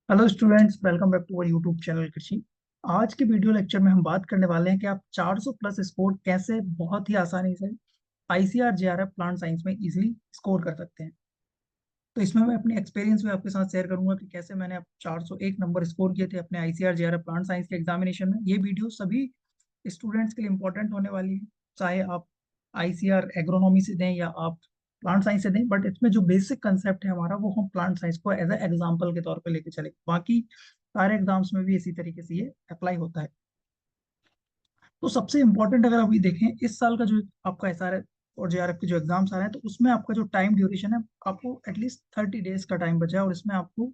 Hello students, welcome back to our YouTube channel Krishi. आज के video lecture में हम बात करने वाले हैं कि आप 400 प्लस स्कोर कैसे बहुत ही आसानी से आईसीआर जेआरएफ प्लांट साइंस में इजीली स्कोर कर सकते हैं। तो इसमें मैं अपनी एक्सपीरियंस भी आपके साथ शेयर करूंगा कि कैसे मैंने 401 नंबर स्कोर किए थे अपने आईसीआर जेआरएफ प्लांट साइंस के एग्जामिनेशन में। ये वीडियो सभी स्टूडेंट्स के लिए इंपॉर्टेंट होने वाली है, चाहे आप आईसीआर एग्रोनॉमी से दें या आप प्लांट साइंस से दें। बट इसमें जो बेसिक कंसेप्ट है हमारा, वो हम प्लांट साइंस को एज ए एग्जाम्पल के तौर पे लेके चले। बाकी सारे एग्जाम्स में भी इसी तरीके से ये अप्लाई होता है। तो सबसे इम्पोर्टेंट अगर अभी देखें, इस साल का जो आपका एसआर और जेआरएफ के जो एग्जाम्स आ रहे हैं, तो उसमें आपका जो टाइम ड्यूरेशन है, आपको एटलीस्ट 30 डेज का टाइम बचा है। और इसमें आपको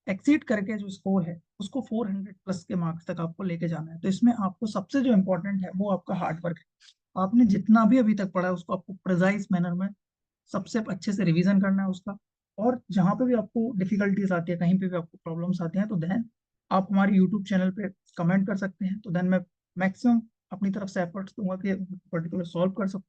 एक्सीड करके जो स्कोर है उसको 400 प्लस के मार्क्स तक आपको लेके जाना है। तो इसमें आपको सबसे जो इम्पोर्टेंट है वो आपका हार्ड वर्क है। आपने जितना भी अभी तक पढ़ा है उसको आपको प्रिजाइज मैनर में सबसे अच्छे से रिवीजन करना है उसका। और जहाँ पे भी आपको डिफिकल्टीज आती है, कहीं पे भी आपको प्रॉब्लम्स आती हैं, तो देन आप हमारे यूट्यूब चैनल पे कमेंट कर सकते हैं। तो देन मैं मैक्सिमम अपनी तरफ से एफर्ट्स दूंगा कि पर्टिकुलर सॉल्व कर सकूं।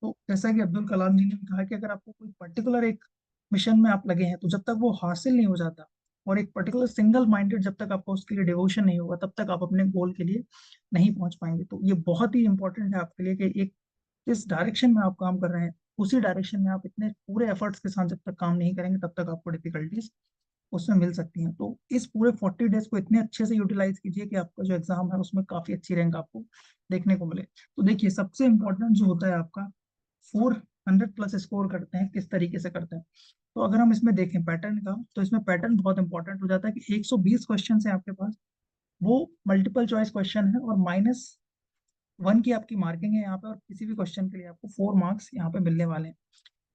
तो जैसा कि अब्दुल कलाम जी ने भी कहा कि अगर आपको कोई पर्टिकुलर एक मिशन में आप लगे हैं, तो जब तक वो हासिल नहीं हो जाता और एक पर्टिकुलर सिंगल माइंडेड जब तक आपका उसके लिए डिवोशन नहीं होगा, तब तक आप अपने गोल के लिए नहीं पहुंच पाएंगे। तो ये बहुत ही इंपॉर्टेंट है आपके लिए कि एक जिस डायरेक्शन में आप काम कर रहे हैं, उसी डायरेक्शन में आप इतने पूरे एफर्ट्स के साथ जब तक काम नहीं करेंगे, तब तक आपको डिफिकल्टीज उसमें मिल सकती हैं। तो इस पूरे 40 डेज को इतने अच्छे से यूटिलाइज कीजिए कि आपका जो एग्जाम है उसमें काफी अच्छी रैंक आपको देखने को मिले। तो देखिए, सबसे इंपॉर्टेंट जो होता है आपका 400 प्लस स्कोर करते हैं किस तरीके से करते हैं। तो अगर हम इसमें देखें पैटर्न का, तो इसमें पैटर्न बहुत इंपॉर्टेंट हो जाता है कि 120 क्वेश्चन है आपके पास, वो मल्टीपल चॉइस क्वेश्चन है और -1 की आपकी मार्किंग है यहाँ पे। और किसी भी क्वेश्चन के लिए आपको 4 मार्क्स यहाँ पे मिलने वाले हैं।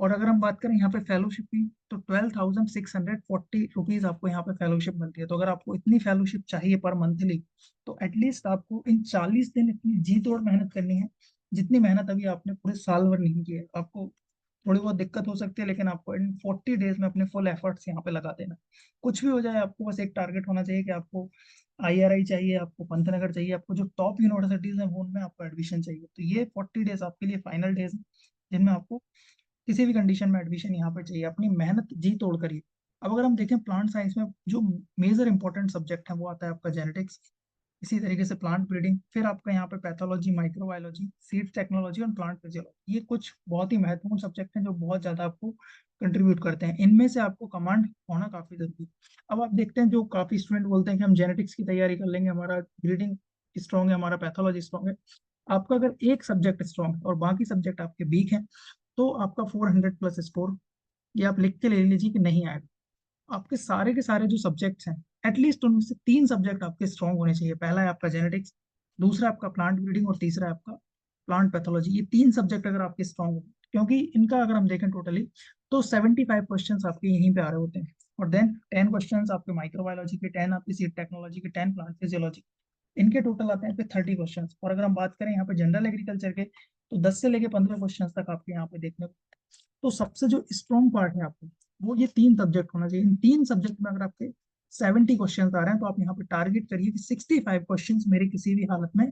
और अगर हम बात करें यहाँ पे फेलोशिप की, तो 12,640 रुपीज आपको यहाँ पे फेलोशिप मिलती है। तो अगर आपको इतनी फेलोशिप चाहिए पर मंथली, तो एटलीस्ट आपको इन 40 दिन इतनी जी तोड़ मेहनत करनी है, जितनी मेहनत अभी आपने पूरे साल भर नहीं की है। आपको थोड़ी बहुत दिक्कत हो सकती है, लेकिन आपको इन 40 डेज में अपने फुल एफर्ट्स यहाँ पे लगा देना। कुछ भी हो जाए, आपको बस एक टारगेट होना चाहिए कि आपको आईआरआई चाहिए, आपको पंतनगर चाहिए, आपको जो टॉप यूनिवर्सिटीज हैं वो उनमें आपको एडमिशन चाहिए। तो ये 40 डेज आपके लिए फाइनल डेज हैं, जिनमें आपको किसी भी कंडीशन में एडमिशन यहाँ पर चाहिए। अपनी मेहनत जी तोड़ करिए। अब अगर हम देखें प्लांट साइंस में जो मेजर इंपॉर्टेंट सब्जेक्ट है, वो आता है आपका जेनेटिक्स, इसी तरीके से प्लांट ब्रीडिंग, फिर आपका यहाँ पे पैथोलॉजी, माइक्रोबायोलॉजी, सीड टेक्नोलॉजी और प्लांट फिजियोलॉजी। ये कुछ बहुत ही महत्वपूर्ण सब्जेक्ट हैं जो बहुत ज्यादा आपको कंट्रीब्यूट करते हैं। इनमें से आपको कमांड होना काफी जरूरी है। अब आप देखते हैं, जो काफी स्टूडेंट बोलते हैं कि हम जेनेटिक्स की तैयारी कर लेंगे, हमारा ब्रीडिंग स्ट्रॉन्ग है, हमारा पैथोलॉजी स्ट्रॉन्ग है। आपका अगर एक सब्जेक्ट स्ट्रॉन्ग है और बाकी सब्जेक्ट आपके वीक हैं, तो आपका 400 प्लस स्कोर ये आप लिख के ले लीजिए कि नहीं आएगा। आपके सारे के सारे जो सब्जेक्ट्स हैं, एटलीस्ट उनमें से 3 सब्जेक्ट आपके स्ट्रॉन्ग होने चाहिए। पहला है आपका जेनेटिक्स, दूसरा आपका प्लांट ब्रीडिंग और तीसरा है आपका प्लांट पैथोलॉजी। ये 3 सब्जेक्ट अगर आपके स्ट्रॉन्ग हो, क्योंकि इनका अगर हम देखें टोटली, तो 75 क्वेश्चन आपके यहीं पे आ रहे होते हैं। और देन 10 क्वेश्चन आपके माइक्रोबायोलॉजी के, 10 आपकी सीड टेक्नोलॉजी के, 10 प्लांट फिजियोलॉजी। इनके टोटल आते हैं पे 30 क्वेश्चन। और अगर हम बात करें यहाँ पे जनरल एग्रीकल्चर के, तो 10 से लेके 15 क्वेश्चन तक आपके यहाँ पे देखने को। तो सबसे जो स्ट्रॉन्ग पार्ट है आपको, वो ये 3 सब्जेक्ट होना चाहिए। इन 3 सब्जेक्ट में अगर आपके 70 क्वेश्चन आ रहे हैं, तो आप यहाँ पे टारगेट करिए कि 65 क्वेश्चन मेरे किसी भी हालत में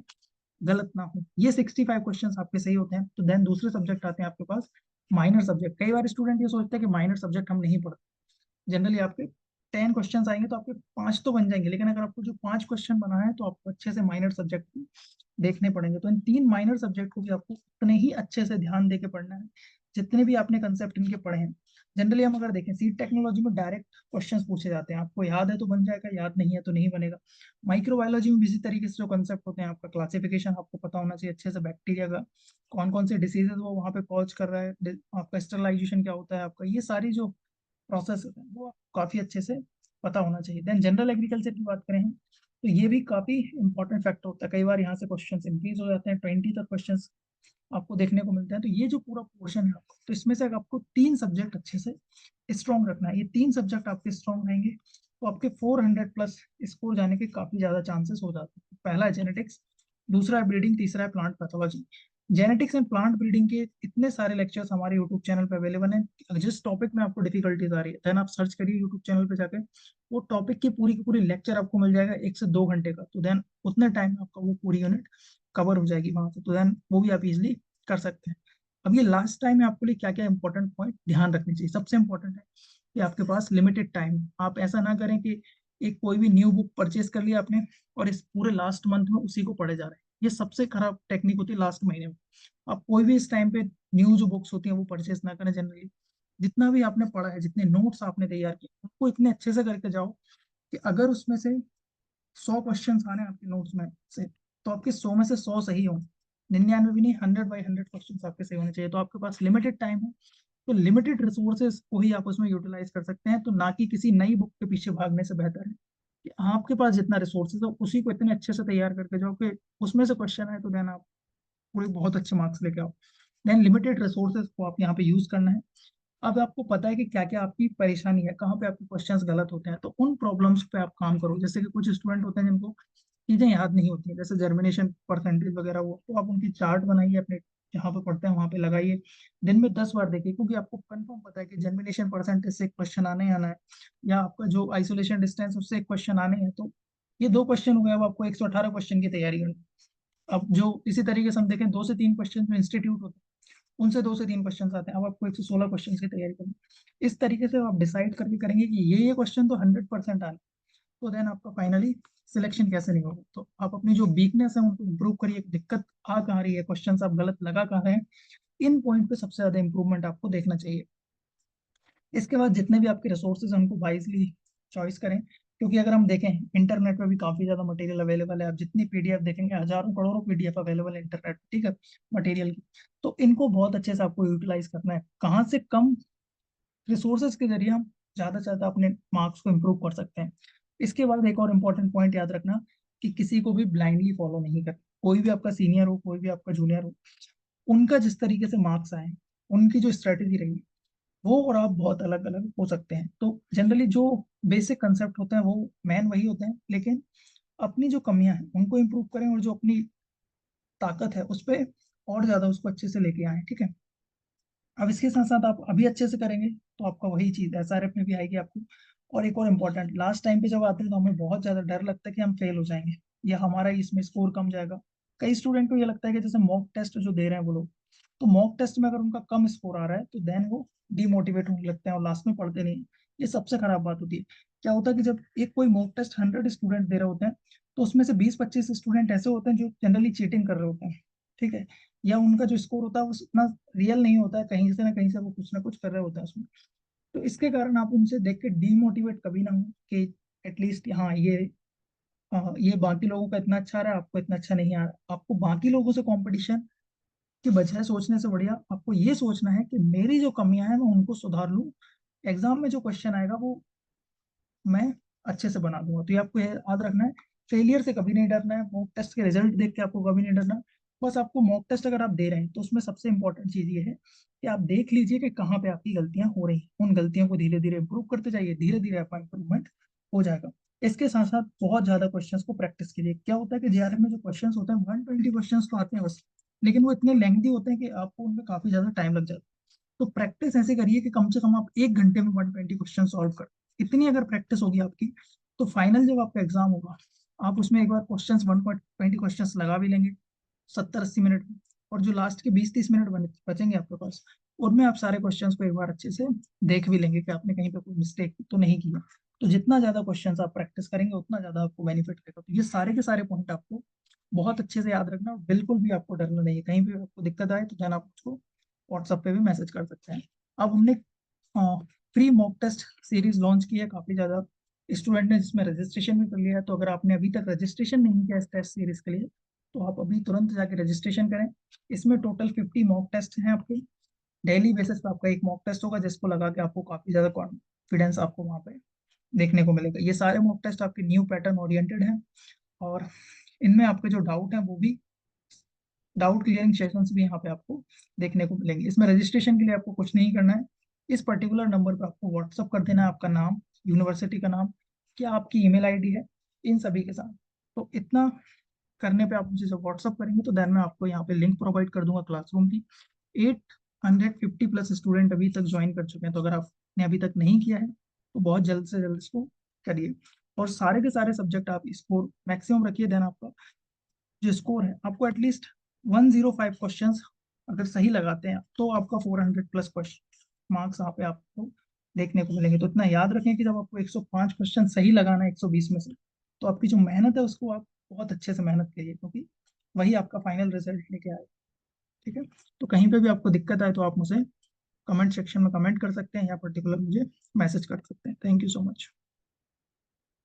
गलत ना हो। ये 65 क्वेश्चन आपके सही होते हैं, तो देन दूसरे सब्जेक्ट आते हैं आपके पास माइनर सब्जेक्ट। कई बार स्टूडेंट ये सोचते हैं कि माइनर सब्जेक्ट हम नहीं पढ़ते। जनरली आपके 10 क्वेश्चन आएंगे तो आपके 5 तो बन जाएंगे, लेकिन अगर आपको जो 5 क्वेश्चन बनाना है, तो आपको अच्छे से माइनर सब्जेक्ट देखने पड़ेंगे। तो इन 3 माइनर सब्जेक्ट को भी आपको उतने ही अच्छे से ध्यान देके पढ़ना है, जितने भी आपने कंसेप्ट इनके पढ़े हैं। जनरली हम अगर देखें, सीड टेक्नोलॉजी में डायरेक्ट क्वेश्चंस पूछे जाते हैं, आपको याद है तो बन जाएगा, याद नहीं है तो नहीं बनेगा। माइक्रोबायोलॉजी में भी इसी तरीके से जो कंसेप्ट होते हैं, आपका क्लासिफिकेशन आपको पता होना चाहिए अच्छे से, बैक्टीरिया का कौन कौन से डिसीजेज वो वहाँ पे कॉज कर रहा है, आपका स्टरलाइजेशन क्या होता है, आपका ये सारी जो प्रोसेस होते हैं वो काफी अच्छे से पता होना चाहिए। देन जनरल एग्रीकल्चर की बात करें हम, तो ये भी काफी इंपॉर्टेंट फैक्टर होता है। कई बार यहाँ से क्वेश्चन इंक्रीज हो जाते हैं, 20 तक क्वेश्चन आपको देखने को मिलते हैं। तो ये जो पूरा पोर्शन है आपको, तो इसमें से अगर आपको 3 सब्जेक्ट अच्छे से स्ट्रॉन्ग रखना है, ये 3 सब्जेक्ट आपके स्ट्रॉन्ग रहेंगे, तो आपके 400 प्लस स्कोर जाने के काफी ज्यादा चांसेस हो जाते हैं। पहला है जेनेटिक्स, दूसरा है ब्रीडिंग, तीसरा है plant pathology. Genetics and plant breeding के इतने सारे लेक्चर्स हमारे यूट्यूब चैनल पे अवेलेबल हैं। जिस टॉपिक में आपको डिफिकल्टीज आ रही है, देन आप सर्च करिए यूट्यूब चैनल पे जाकर, वो टॉपिक की पूरी लेक्चर आपको मिल जाएगा 1 से 2 घंटे का। तो देन उतने टाइम में आपका वो पूरी यूनिट कवर हो जाएगी वहां से। तो देन वो भी आप इजिली कर सकते हैं। अब ये लास्ट टाइम में आपके लिए क्या क्या इंपॉर्टेंट पॉइंट ध्यान रखने चाहिए। सबसे इंपॉर्टेंट है कि आपके पास लिमिटेड टाइम। आप ऐसा ना करें कि एक कोई भी न्यू बुक परचेज कर लिया आपने और इस पूरे लास्ट मंथ में उसी को पढ़े जा रहे हैं। ये सबसे खराब टेक्निक होती है लास्ट महीने में। आप कोई भी इस टाइम पे न्यू जो बुक्स होती हैं वो परचेज ना करें जनरली। जितना भी आपने पढ़ा है, जितने नोट्स आपने तैयार किए, उनको इतने अच्छे से करके जाओ कि अगर उसमें से 100 क्वेश्चन आने आपके नोट्स में से, तो आपके 100 में से 100 सही हो। 99 भी नहीं, 100/100 क्वेश्चन आपके सही होने चाहिए। तो आपके पास लिमिटेड टाइम है, तो लिमिटेड रिसोर्सेज को ही आप उसमें यूटिलाइज कर सकते हैं। तो ना कि किसी नई बुक के पीछे भागने से बेहतर है कि आपके पास जितना रिसोर्सेज है उसी को इतने अच्छे से तैयार करके जाओ कि उसमें से क्वेश्चन है तो देन आप पूरे बहुत अच्छे मार्क्स लेके आओ। देन लिमिटेड रिसोर्सेज को आप यहाँ पे यूज करना है। अब आपको पता है कि क्या क्या आपकी परेशानी है, कहाँ पे आपके क्वेश्चंस गलत होते हैं, तो उन प्रॉब्लम्स पे आप काम करो। जैसे कि कुछ स्टूडेंट होते हैं जिनको चीजें याद नहीं होती हैं, जैसे जर्मिनेशन परसेंटेज वगैरह, वो तो आप उनकी चार्ट बनाइए अपने जहाँ पे पढ़ते हैं वहां पे लगाइए। दिन में 10 बार देखिए, क्योंकि आपको कंफर्म पता है कि जर्मिनेशन परसेंटेज से एक क्वेश्चन आने ही आना है, या आपका जो आइसोलेशन डिस्टेंस उससे एक क्वेश्चन आने हैं। तो ये 2 क्वेश्चन हो गए, अब आपको 118 क्वेश्चन की तैयारी करनी है। अब जो इसी तरीके से हम देखें, 2 से 3 क्वेश्चन जो इंस्टीट्यूट होते हैं उनसे 2 से 3 क्वेश्चन आते हैं, अब आपको 116 क्वेश्चन की तैयारी करनी है। इस तरीके से आप डिसाइड करके करेंगे कि ये क्वेश्चन तो 100% आने, तो देन आपका फाइनली सिलेक्शन कैसे नहीं होगा। तो आप अपनी जो वीकनेस है उनको इम्प्रूव करिए, दिक्कत आ कहाँ रही है, क्वेश्चन आप गलत लगा कहाँ रहे हैं, इन पॉइंट पे सबसे ज्यादा इंप्रूवमेंट आपको देखना चाहिए। इसके बाद जितने भी आपके रिसोर्सेज हैं उनको वाइजली चॉइस करें, क्योंकि अगर हम देखें इंटरनेट पे भी काफी ज्यादा मटेरियल अवेलेबल है। आप जितनी पीडीएफ देखेंगे, हजारों करोड़ों पीडीएफ अवेलेबल है इंटरनेट, ठीक है, मटेरियल की। तो इनको बहुत अच्छे से आपको यूटिलाइज करना है, कहाँ से कम रिसोर्सेज के जरिए हम ज्यादा से ज्यादा अपने मार्क्स को इम्प्रूव कर सकते हैं। इसके बाद एक और इम्पोर्टेंट पॉइंट याद रखना कि किसी को भी ब्लाइंडली फॉलो नहीं करना। कोई भी आपका सीनियर हो, कोई भी आपका जूनियर हो, उनका जिस तरीके से मार्क्स आए, उनकी जो स्ट्रेटेजी रही, वो और आप बहुत अलग अलग हो सकते हैं। तो जनरली जो बेसिक कंसेप्ट होते हैं वो मैन वही होते हैं, लेकिन अपनी जो कमियां हैं उनको इम्प्रूव करें और जो अपनी ताकत है उस पर और ज्यादा उसको अच्छे से लेके आए, ठीक है। अब इसके साथ साथ आप अभी अच्छे से करेंगे तो आपका वही चीज एसआरएफ में भी आएगी आपको। और एक और इम्पोर्टेंट, लास्ट टाइम पे जब आते हैं तो हमें बहुत ज्यादा डर लगता है कि हम फेल हो जाएंगे या हमारा इसमें स्कोर कम जाएगा। कई स्टूडेंट को ये लगता है कि जैसे मॉक टेस्ट जो दे रहे हैं वो लोग, तो मॉक टेस्ट में अगर उनका कम स्कोर आ रहा है तो देन वो डिमोटिवेट होने लगते हैं और लास्ट में पढ़ते नहीं। ये सबसे खराब बात होती है। क्या होता है कि जब एक कोई मॉक टेस्ट 100 स्टूडेंट दे रहे होते हैं, तो उसमें से 20-25 स्टूडेंट ऐसे होते हैं जो जनरली चीटिंग कर रहे होते हैं, ठीक है, या उनका जो स्कोर होता है वो उतना रियल नहीं होता है, कहीं से ना वो कुछ ना कुछ कर रहे होते हैं उसमें। तो इसके कारण आप उनसे देख के डीमोटिवेट कभी ना हो कि एटलीस्ट हाँ ये बाकी लोगों का इतना अच्छा आ रहा है, आपको इतना अच्छा नहीं आ रहा। आपको बाकी लोगों से कंपटीशन की बजाय सोचने से बढ़िया आपको ये सोचना है कि मेरी जो कमियां हैं मैं उनको सुधार लूं, एग्जाम में जो क्वेश्चन आएगा वो मैं अच्छे से बना दूंगा। तो ये आपको ये याद रखना है, फेलियर से कभी नहीं डरना है, मॉक टेस्ट के रिजल्ट देख के आपको कभी नहीं डरना। बस आपको मॉक टेस्ट अगर आप दे रहे हैं तो उसमें सबसे इंपॉर्टेंट चीज ये है कि आप देख लीजिए कि कहाँ पे आपकी गलतियां हो रही हैं, उन गलतियों को धीरे धीरे इंप्रूव करते जाइए, धीरे धीरे आपका इंप्रूवमेंट हो जाएगा। इसके साथ साथ बहुत ज्यादा क्वेश्चंस को प्रैक्टिस कीजिए। क्या होता है कि जेआरएफ में जो क्वेश्चंस होते हैं 120 क्वेश्चंस तो आते हैं बस, लेकिन वो इतने लेंथी होते हैं कि आपको उनमें काफी ज्यादा टाइम लग जाता है। तो प्रैक्टिस ऐसे करिए कि कम से कम आप 1 घंटे में 120 क्वेश्चन सॉल्व कर, इतनी अगर प्रैक्टिस होगी आपकी, तो फाइनल जब आपका एग्जाम होगा आप उसमें एक बार क्वेश्चन 120 क्वेश्चन लगा भी लेंगे 70-80 मिनट में। और जो लास्ट के 20-30 मिनट बचेंगे आपके पास, उनमें आप सारे क्वेश्चंस को एक बार अच्छे से देख भी लेंगे कि आपने कहीं पे कोई मिस्टेक तो नहीं किया। तो जितना ज्यादा क्वेश्चंस आप प्रैक्टिस करेंगे उतना ज्यादा आपको बेनिफिट रहेगा। तो ये सारे के सारे पॉइंट आपको बहुत अच्छे से याद रखना, और बिल्कुल भी आपको डरना नहीं है। कहीं भी आपको दिक्कत आए तो देन आप मुझको व्हाट्सएप पे भी मैसेज कर सकते हैं। अब हमने free mock test series launch की है, काफी ज्यादा स्टूडेंट ने जिसमें रजिस्ट्रेशन भी कर लिया है। तो अगर आपने अभी तक रजिस्ट्रेशन नहीं किया इस टेस्ट सीरीज के लिए, तो आप अभी तुरंत जाके रजिस्ट्रेशन करें। इसमें टोटल 50 मॉक टेस्ट हैं आपके। डेली बेसिस पे आपका एक मॉक टेस्ट होगा जिसको लगा के आपको काफी ज्यादा कॉन्फिडेंस आपको वहाँ पे देखने को मिलेगा। ये सारे मॉक टेस्ट आपके न्यू पैटर्न ओरिएंटेड हैं, और इनमें आपके जो डाउट हैं वो भी डाउट क्लियरिंग सेशंस भी यहाँ पे आपको देखने को मिलेंगे। इसमें रजिस्ट्रेशन के लिए आपको कुछ नहीं करना है, इस पर्टिकुलर नंबर पर आपको व्हाट्सअप कर देना है आपका नाम, यूनिवर्सिटी का नाम, क्या आपकी ईमेल आईडी है, इन सभी के साथ। तो इतना करने पे आप मुझे जब व्हाट्सअप करेंगे तो देन मैं आपको यहाँ पे लिंक प्रोवाइड कर दूंगा क्लासरूम की। 850+ स्टूडेंट अभी तक ज्वाइन कर चुके हैं, तो अगर आपने अभी तक नहीं किया है तो बहुत जल्द से जल्द इसको करिए। और सारे के सारे सब्जेक्ट आप स्कोर मैक्सिमम रखिए, देन आपका जो स्कोर है आपको एटलीस्ट 105 क्वेश्चंस अगर सही लगाते हैं तो आपका 400+ क्वेश्चन मार्क्स यहाँ पे आपको देखने को मिलेंगे। तो इतना याद रखें कि जब आपको 105 क्वेश्चन सही लगाना है 120 में से, तो आपकी जो मेहनत है उसको आप बहुत अच्छे से मेहनत करिए, क्योंकि वही आपका फाइनल रिजल्ट लेके आए। ठीक है। तो कहीं पे भी आपको दिक्कत आए तो आप मुझे कमेंट सेक्शन में कमेंट कर सकते हैं या पर्टिकुलर मुझे मैसेज कर सकते हैं। Thank you so much.